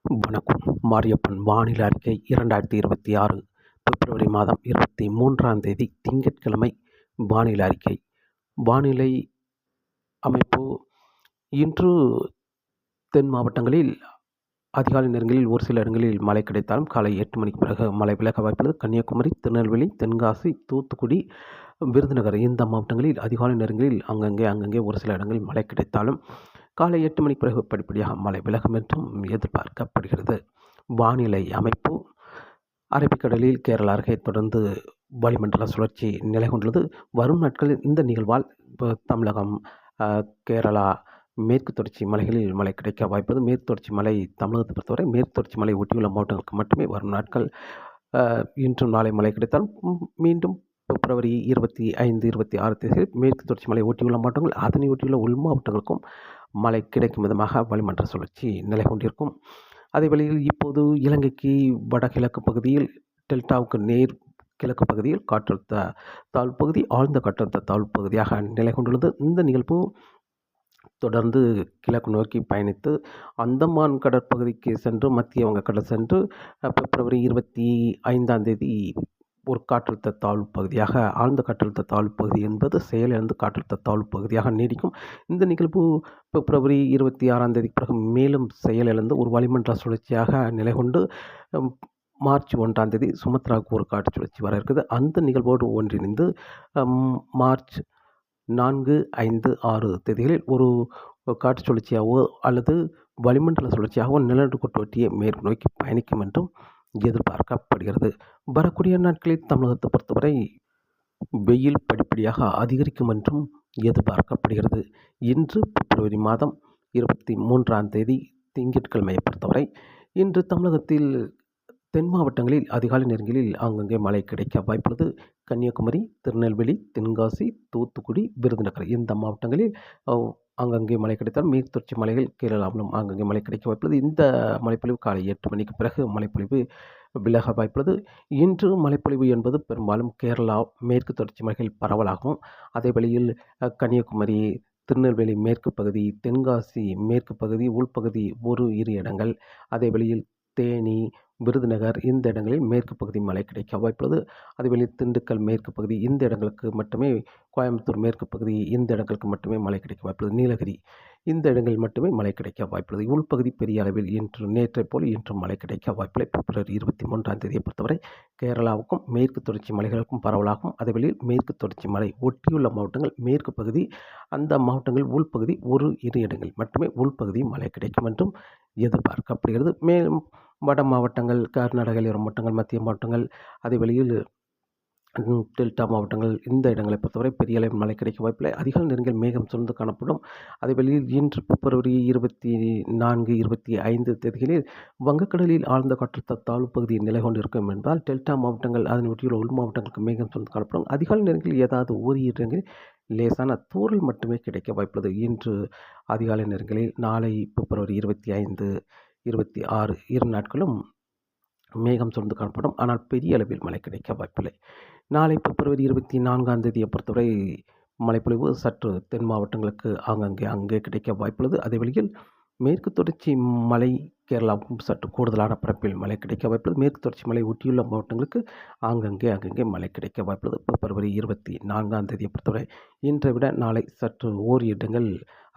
வணக்கம். மாரியப்பன் வானிலை அறிக்கை 2026 பிப்ரவரி மாதம் 23ஆம் தேதி திங்கட்கிழமை வானிலை அறிக்கை. வானிலை அமைப்பு இன்று தென் மாவட்டங்களில் அதிகாலை நேரங்களில் ஒரு சில இடங்களில் மழை கிடைத்தாலும் காலை 8 மணிக்கு பிறகு மழை விலக வாய்ப்புள்ளது. கன்னியாகுமரி, திருநெல்வேலி, தென்காசி, தூத்துக்குடி, விருதுநகர் இந்த மாவட்டங்களில் அதிகாலை நேரங்களில் அங்கங்கே ஒரு சில இடங்களில் மழை கிடைத்தாலும் காலை 8 மணிக்கு பிறகு படிப்படியாக மழை விலகும் என்றும் எதிர்பார்க்கப்படுகிறது. வானிலை அமைப்பு அரபிக்கடலில் கேரளா அருகே தொடர்ந்து வளிமண்டல சுழற்சி நிலை கொண்டுள்ளது. வரும் நாட்களில் இந்த நிகழ்வால் தமிழகம், கேரளா, மேற்கு தொடர்ச்சி மலைகளில் மழை கிடைக்க வாய்ப்பது. மேற்கு தொடர்ச்சி மலை தமிழகத்தை பொறுத்தவரை மேற்கு தொடர்ச்சி மலை ஒட்டியுள்ள மாவட்டங்களுக்கு மட்டுமே வரும் நாட்கள் இன்றும் நாளை மழை கிடைத்தால் மீண்டும் பிப்ரவரி 25, 26 தேதியில் மேற்கு தொடர்ச்சி மலை ஒட்டியுள்ள மாவட்டங்கள் அதனை ஒட்டியுள்ள உள் மாவட்டங்களுக்கும் மழை கிடைக்கும் விதமாக வளிமண்டல சுழற்சி நிலை கொண்டிருக்கும். அதே வேளையில் இப்போது இலங்கைக்கு வடகிழக்கு பகுதியில் டெல்டாவுக்கு நேர் கிழக்கு பகுதியில் காற்றழுத்த தாழ்வு பகுதி ஆழ்ந்த காற்றழுத்த தாழ்வு பகுதியாக நிலை கொண்டுள்ளது. இந்த நிகழ்வு தொடர்ந்து கிழக்கு நோக்கி பயணித்து அந்தமான் கடற்பகுதிக்கு சென்று மத்திய வங்கக்கடல் சென்று பிப்ரவரி 25ஆம் தேதி ஒரு காற்றழுத்த தாழ்வு பகுதியாக ஆழ்ந்த காற்றழுத்த தாழ்வு பகுதி என்பது செயலிழந்து காற்றழுத்த தாழ்வு பகுதியாக நீடிக்கும். இந்த நிகழ்வு பிப்ரவரி 26ஆம் தேதிக்கு பிறகு மேலும் செயலிழந்து ஒரு வளிமண்டல சுழற்சியாக நிலை கொண்டு மார்ச் 1ஆம் தேதி சுமத்ராவுக்கு ஒரு காற்று சுழற்சி வர இருக்குது. அந்த நிகழ்வோடு ஒன்றிணைந்து மார்ச் 4, 5, 6 தேதிகளில் ஒரு காற்று சுழற்சியாகவோ அல்லது வளிமண்டல சுழற்சியாகவோ நிலநடுக்கோட்டு ஒட்டிய மேற்கு நோக்கி பயணிக்கும் என்றும் எதிர்பார்க்கப்படுகிறது. வரக்கூடிய நாட்களில் தமிழகத்தை பொறுத்தவரை வெயில் படிப்படியாக அதிகரிக்கும் என்றும் எதிர்பார்க்கப்படுகிறது. இன்று பிப்ரவரி மாதம் 23ஆம் தேதி திங்கட்கிழமையை பொறுத்தவரை இன்று தமிழகத்தில் தென் மாவட்டங்களில் அதிகாலை நேரங்களில் அங்கங்கே மழை கிடைக்க வாய்ப்புள்ளது. கன்னியாகுமரி, திருநெல்வேலி, தென்காசி, தூத்துக்குடி, விருதுநகர் இந்த மாவட்டங்களில் அங்கங்கே மழை கிடைத்தால் மேற்கு தொடர்ச்சி மலைகள் கேரளாவிலும் அங்கங்கே மழை கிடைக்க வாய்ப்புள்ளது. இந்த மழைப்பொழிவு காலை 8 மணிக்கு பிறகு மழைப்பொழிவு விலக வாய்ப்புள்ளது. இன்று மழைப்பொழிவு என்பது பெரும்பாலும் கேரளா மேற்கு தொடர்ச்சி மலைகள் பரவலாகவும், அதே வழியில் கன்னியாகுமரி, திருநெல்வேலி மேற்கு பகுதி, தென்காசி மேற்கு பகுதி, உள்பகுதி ஒரு இரு இடங்கள், அதே வழியில் தேனி, விருதுநகர் இந்த இடங்களில் மேற்கு பகுதி மழை கிடைக்க வாய்ப்புள்ளது. அதேவேளை திண்டுக்கல் மேற்கு பகுதி இந்த இடங்களுக்கு மட்டுமே, கோயம்புத்தூர் மேற்கு பகுதி இந்த இடங்களுக்கு மட்டுமே மழை கிடைக்க வாய்ப்புள்ளது. நீலகிரி இந்த இடங்களில் மட்டுமே மழை கிடைக்க வாய்ப்புள்ளது. உள்பகுதி பெரிய அளவில் இன்று நேற்றை போல் இன்றும் மழை கிடைக்க வாய்ப்பில்லை. பிப்ரவரி 23ஆம் தேதியை பொறுத்தவரை கேரளாவுக்கும் மேற்கு தொடர்ச்சி மலைகளுக்கும் பரவலாகும். அதேவேளையில் மேற்கு தொடர்ச்சி மலை ஒட்டியுள்ள மாவட்டங்கள் மேற்கு பகுதி அந்த மாவட்டங்கள் உள்பகுதி ஒரு இரு இடங்களில் மட்டுமே உள்பகுதி மழை கிடைக்கும் என்றும் எதிர்பார்க்கப்படுகிறது. மேலும் வட மாவட்டங்கள், கர்நாடக மாவட்டங்கள், மத்திய மாவட்டங்கள், அதே வழியில் டெல்டா மாவட்டங்கள் இந்த இடங்களை பொறுத்தவரை பெரிய அளவில் மழை கிடைக்க வாய்ப்பில்லை. அதிகாலை நேரங்களில் மேகம் சூழ்ந்து காணப்படும். அதே வழியில் இன்று பிப்ரவரி 24, 25 தேதிகளில் வங்கக்கடலில் ஆழ்ந்த காற்றழுத்த தாழ்வு பகுதியில் நிலை கொண்டிருக்கும் என்பதால் டெல்டா மாவட்டங்கள் அதனை ஒட்டியுள்ள உள் மாவட்டங்களுக்கு மேகம் சூழ்ந்து காணப்படும். அதிகாலை நேரங்களில் ஏதாவது ஓரிரு இடங்களில் லேசான தூறல் மட்டுமே கிடைக்க வாய்ப்புள்ளது. இன்று அதிகாலை நேரங்களில் நாளை பிப்ரவரி 25, 26 இரு நாட்களும் மேகம் சூழ்ந்து காணப்படும். ஆனால் பெரிய அளவில் மழை கிடைக்க வாய்ப்பில்லை. நாளை பிப்ரவரி 24ஆம் தேதியை பொறுத்தவரை மழைப்பொழிவு சற்று தென் மாவட்டங்களுக்கு அங்கே கிடைக்க வாய்ப்புள்ளது. அதே வழியில் மேற்கு தொடர்ச்சி மலை கேரளாவுக்கும் சற்று கூடுதலான பரப்பில் மழை கிடைக்க வாய்ப்புள்ளது. மேற்கு தொடர்ச்சி மலை ஒட்டியுள்ள மாவட்டங்களுக்கு அங்கங்கே மழை கிடைக்க வாய்ப்புள்ளது. பிப்ரவரி 24ஆம் தேதியை பொறுத்தவரை இன்றை விட நாளை சற்று ஓரிரு இடங்கள்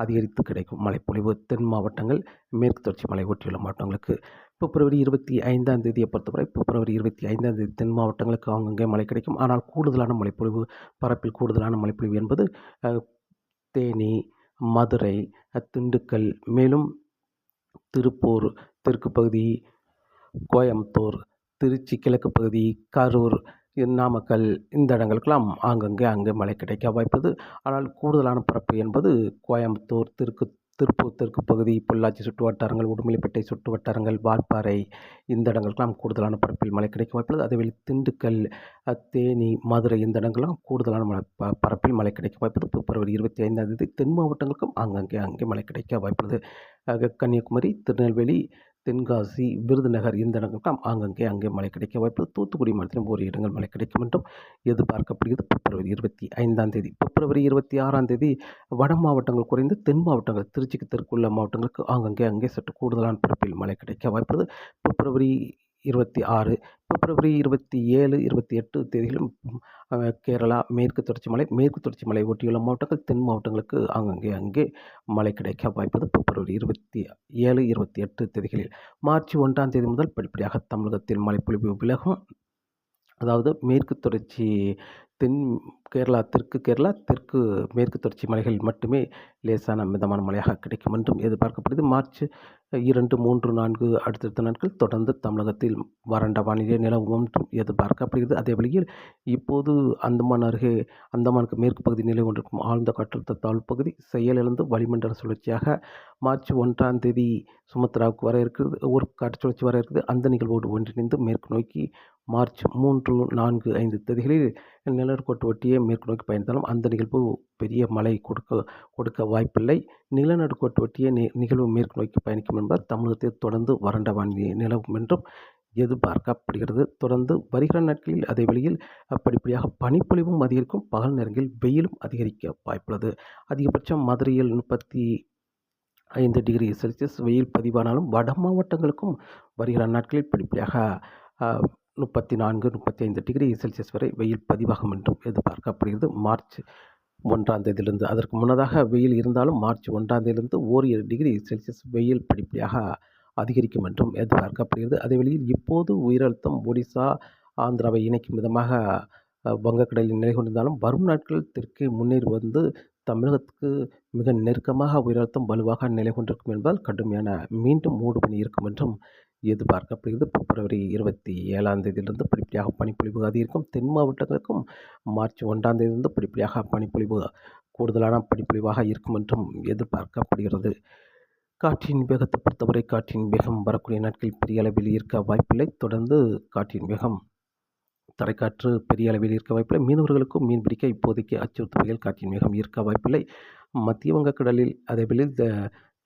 அதிகரித்து கிடைக்கும் மழைப்பொழிவு தென் மாவட்டங்கள் மேற்கு தொடர்ச்சி மலை ஒட்டியுள்ள மாவட்டங்களுக்கு. பிப்ரவரி 25ஆம் தேதியை பொறுத்தவரை பிப்ரவரி 25ஆம் தேதி தென் மாவட்டங்களுக்கு அங்கங்கே மழை கிடைக்கும். ஆனால் கூடுதலான மழைப்பொழிவு பரப்பில் கூடுதலான மழைப்பொழிவு என்பது தேனி, மதுரை, திண்டுக்கல், மேலும் திருப்பூர் தெற்கு பகுதி, கோயம்புத்தூர், திருச்சி கிழக்கு பகுதி, கரூர், நாமக்கல் இந்த இடங்களுக்கெல்லாம் அங்கே மழை கிடைக்க வாய்ப்புள்ளது. ஆனால் கூடுதலான பரப்பு என்பது கோயம்புத்தூர், திருப்பூர் தெற்கு பகுதி, பொள்ளாச்சி சுற்று வட்டாரங்கள், உடுமலைப்பேட்டை சுற்று வட்டாரங்கள், வால்பாறை இந்த இடங்களுக்கெல்லாம் கூடுதலான பரப்பில் மழை கிடைக்க வாய்ப்புள்ளது. அதேவேளை திண்டுக்கல், தேனி, மதுரை இந்த இடங்கள்லாம் கூடுதலான பரப்பில் மழை கிடைக்க வாய்ப்புள்ளது. பிப்ரவரி 25ஆம் தேதி தென் மாவட்டங்களுக்கும் அங்கே மழை கிடைக்க வாய்ப்புள்ளது. கன்னியாகுமரி, திருநெல்வேலி, தென்காசி, விருதுநகர் இந்த இடங்களுக்கெல்லாம் அங்கே மழை கிடைக்க வாய்ப்பு. தூத்துக்குடி மாவட்டத்திலும் ஓரிரு இடங்கள் மழை கிடைக்கும் என்றும் எதிர்பார்க்கப்படுகிறது. பிப்ரவரி 25ஆம் தேதி. பிப்ரவரி 26ஆம் தேதி வட மாவட்டங்கள் குறைந்து தென் மாவட்டங்கள் திருச்சிக்கு தெற்குள்ள மாவட்டங்களுக்கு அங்கே சற்று கூடுதலான பரப்பில் மழை கிடைக்க வாய்ப்புள்ளது. பிப்ரவரி 26, பிப்ரவரி 27, 28 தேதிகளிலும் கேரளா, மேற்கு தொடர்ச்சி மலை ஒட்டியுள்ள மாவட்டங்கள், தென் மாவட்டங்களுக்கு அங்கே மழை கிடைக்க வாய்ப்புள்ளது. பிப்ரவரி 27, 28 தேதிகளில். மார்ச் 1ஆம் தேதி முதல் படிப்படியாக தமிழகத்தில் மழைப்பொழிவு விலகும். அதாவது மேற்கு தொடர்ச்சி தென் கேரளா, தெற்கு மேற்கு தொடர்ச்சி மலைகளில் மட்டுமே லேசான மிதமான மழையாக கிடைக்கும் என்றும் எதிர்பார்க்கப்படுகிறது. மார்ச் 2, 3, 4 அடுத்தடுத்த நாட்கள் தொடர்ந்து தமிழகத்தில் வறண்ட வானிலை நிலவும் என்றும் எதிர்பார்க்கப்படுகிறது. அதே வழியில் இப்போது அந்தமானுக்கு மேற்கு பகுதி நிலை கொண்டிருக்கும் ஆழ்ந்த காற்றழுத்த தாழ்வு பகுதி செயலிழந்து வளிமண்டல சுழற்சியாக மார்ச் 1ஆம் தேதி சுமத்ராவுக்கு வர இருக்கிறது. ஒரு காற்று சுழற்சி வர இருக்குது. அந்த நிகழ்வோடு ஒன்றிணைந்து மேற்கு நோக்கி மார்ச் 3, 4, 5 தேதிகளில் நிலநடுக்கோட்டு ஒட்டியே மேற்கு நோக்கி பயணித்தாலும் அந்த நிகழ்வு பெரிய மழை கொடுக்க வாய்ப்பில்லை. நிலநடுக்கோட்டு ஒட்டிய நிகழ்வு மேற்கு நோக்கி பயணிக்கும் என்பதால் தமிழகத்தில் தொடர்ந்து வறண்ட வானிலை நிலவும் என்றும் எதிர்பார்க்கப்படுகிறது. தொடர்ந்து வருகிற நாட்களில் அதே வழியில் படிப்படியாக பனிப்பொழிவும் அதிகரிக்கும். பகல் நேரங்களில் வெயிலும் அதிகரிக்க வாய்ப்புள்ளது. அதிகபட்சம் மதுரையில் 35 டிகிரி செல்சியஸ் வெயில் பதிவானாலும் வட மாவட்டங்களுக்கும் வருகிற நாட்களில் படிப்படியாக 34, 35 டிகிரி செல்சியஸ் வரை வெயில் பதிவாகும் என்றும் எதிர்பார்க்கப்படுகிறது. மார்ச் 1ஆம் தேதியிலிருந்து. அதற்கு முன்னதாக வெயில் இருந்தாலும் மார்ச் 1ஆம் தேதியிலிருந்து ஓரிரு டிகிரி செல்சியஸ் வெயில் படிப்படியாக அதிகரிக்கும் என்றும் எதிர்பார்க்கப்படுகிறது. அதே வழியில் இப்போது உயரழுத்தம் ஒடிசா, ஆந்திராவை இணைக்கும் விதமாக வங்கக்கடலில் நிலை கொண்டிருந்தாலும் வரும் நாட்களில் தெற்கே முன்னேறி வந்து தமிழகத்துக்கு மிக நெருக்கமாக உயரழுத்தம் வலுவாக நிலை கொண்டிருக்கும் என்பதால் கடுமையான மீண்டும் மூடுபனி இருக்கும் என்றும் எதிர்பார்க்கப்படுகிறது. பிப்ரவரி 27ஆம் தேதியிலிருந்து படிப்படியாக பனிப்பொழிவு அதிகரிக்கும். தென் மாவட்டங்களுக்கும் மார்ச் 1ஆம் தேதியிலிருந்து படிப்படியாக பனிப்பொழிவு கூடுதலான பனிப்பொழிவாக இருக்கும் என்றும் எதிர்பார்க்கப்படுகிறது. காற்றின் வேகத்தை பொறுத்தவரை காற்றின் வேகம் வரக்கூடிய நாட்களில் பெரிய அளவில் இருக்க வாய்ப்பில்லை. தொடர்ந்து காற்றின் வேகம் தரைக்காற்று பெரிய அளவில் இருக்க வாய்ப்பில்லை. மீனவர்களுக்கும் மீன் பிடிக்க இப்போதைக்கு அச்சுறுத்தும் வகையில் காற்றின் வேகம் இருக்க வாய்ப்பில்லை. மத்திய வங்கக்கடலில் அதேவேளையில்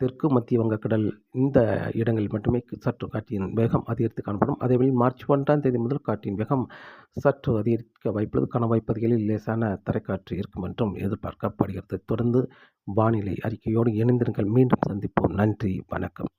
தெற்கு மத்திய வங்கக்கடல் இந்த இடங்களில் மட்டுமே சற்று காற்றின் வேகம் அதிகரித்து காணப்படும். அதேவேளையில் மார்ச் 1ஆம் தேதி முதல் காற்றின் வேகம் சற்று அதிகரிக்க வாய்ப்புள்ளது. கணவாய் பகுதிகளில் லேசான தரைக்காற்று இருக்கும் என்றும் எதிர்பார்க்கப்படுகிறது. தொடர்ந்து வானிலை அறிக்கையோடு இணைந்திருங்கள். மீண்டும் சந்திப்போம். நன்றி, வணக்கம்.